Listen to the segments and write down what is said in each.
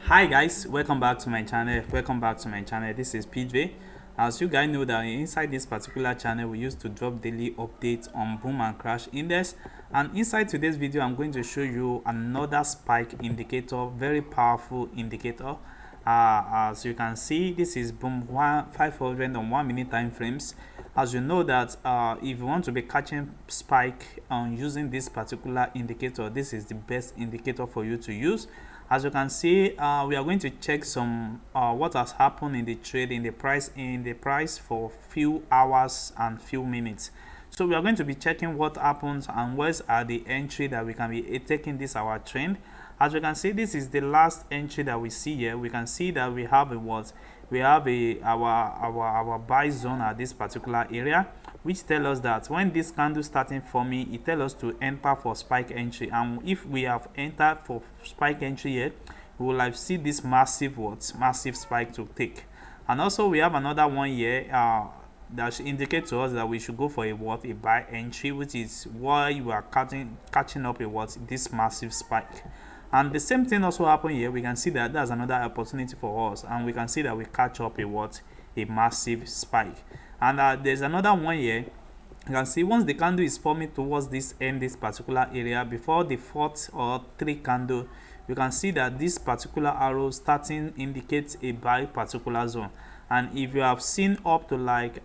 Hi guys, welcome back to my channel. This is PJ. As you guys know that inside this particular channel we used to drop daily updates on boom and crash index, and inside today's video I'm going to show you another spike indicator, very powerful indicator. As you can see, this is boom 500 on 1 minute time frames. As you know that if you want to be catching spike on using this particular indicator, this is the best indicator for you to use. As you can see, we are going to check some what has happened in the trade, in the price for few hours and few minutes. So we are going to be checking what happens and where's are the entry that we can be taking this our trend. As you can see, this is the last entry that we see here. We can see that we have a what we have a our buy zone at this particular area, which tell us that when this candle starting forming, it tell us to enter for spike entry. And if we have entered for spike entry here, we will have see this massive spike to take. And also we have another one here that should indicate to us that we should go for a buy entry, which is why you are catching up a this massive spike. And the same thing also happened here. We can see that there's another opportunity for us, and we can see that we catch up a massive spike. And there's another one here. You can see once the candle is forming towards this particular area, before the fourth or three candle, you can see that this particular arrow starting indicates a buy particular zone. And if you have seen up to like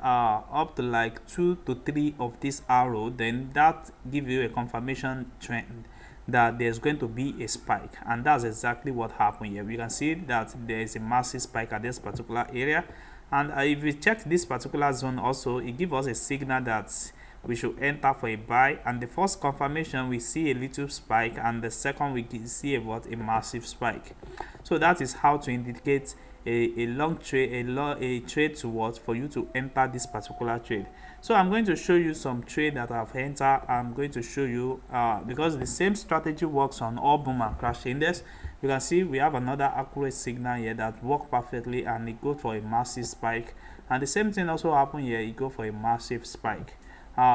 2 to 3 of this arrow, then that gives you a confirmation trend that there's going to be a spike, and that's exactly what happened here. We can see that there is a massive spike at this particular area, and if we check this particular zone also, it gives us a signal that we should enter for a buy. And the first confirmation, we see a little spike, and the second we can see a massive spike. So that is how to indicate a long trade, a trade towards for you to enter this particular trade. So I'm going to show you some trade that I've entered. I'm going to show you because the same strategy works on all boom and crash index. You can see we have another accurate signal here that work perfectly, and it goes for a massive spike. And the same thing also happened here, it go for a massive spike.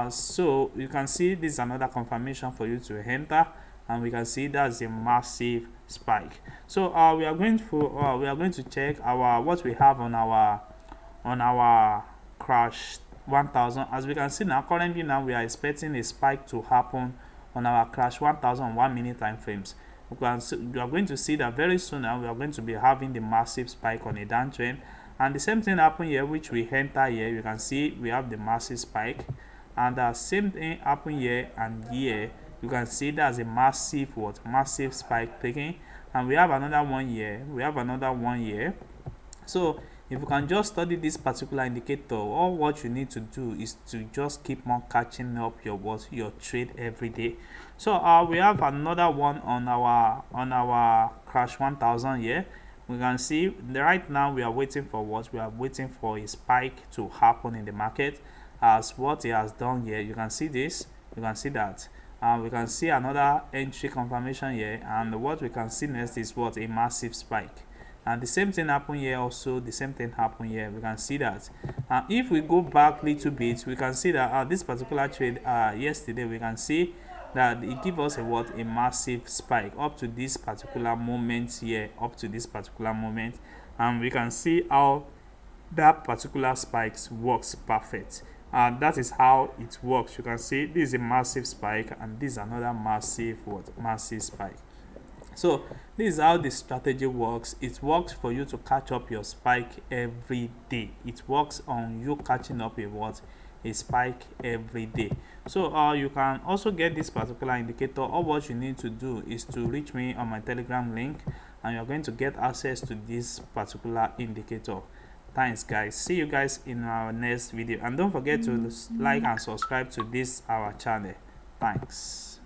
So you can see this is another confirmation for you to enter, and we can see that's a massive spike. So we are going to check our what we have on our crash 1000. As we can see now, currently now we are expecting a spike to happen on our crash 1000 1 minute time frames. We are going to see that very soon now we are going to be having the massive spike on a downtrend. And the same thing happened here, which we enter here. You can see we have the massive spike, and the same thing happened here and here. You can see there's a massive spike taking, and we have another one here. So if you can just study this particular indicator, all what you need to do is to just keep on catching up your trade every day. So we have another one on our crash 1000 here. We can see right now we are waiting for a spike to happen in the market. As what it has done here, you can see this, you can see that. We can see another entry confirmation here, and what we can see next is a massive spike. And the same thing happened here also, we can see that. If we go back a little bit, we can see that this particular trade yesterday, we can see that it gives us a massive spike up to this particular moment here, and we can see how that particular spikes works perfect. And that is how it works. You can see this is a massive spike, and this is another massive spike. So this is how the strategy works. It works for you to catch up your spike every day. It works on you catching up a spike every day. So you can also get this particular indicator. All what you need to do is to reach me on my Telegram link, and you're going to get access to this particular indicator. Thanks guys, see you guys in our next video, and don't forget to like and subscribe to this our channel. Thanks.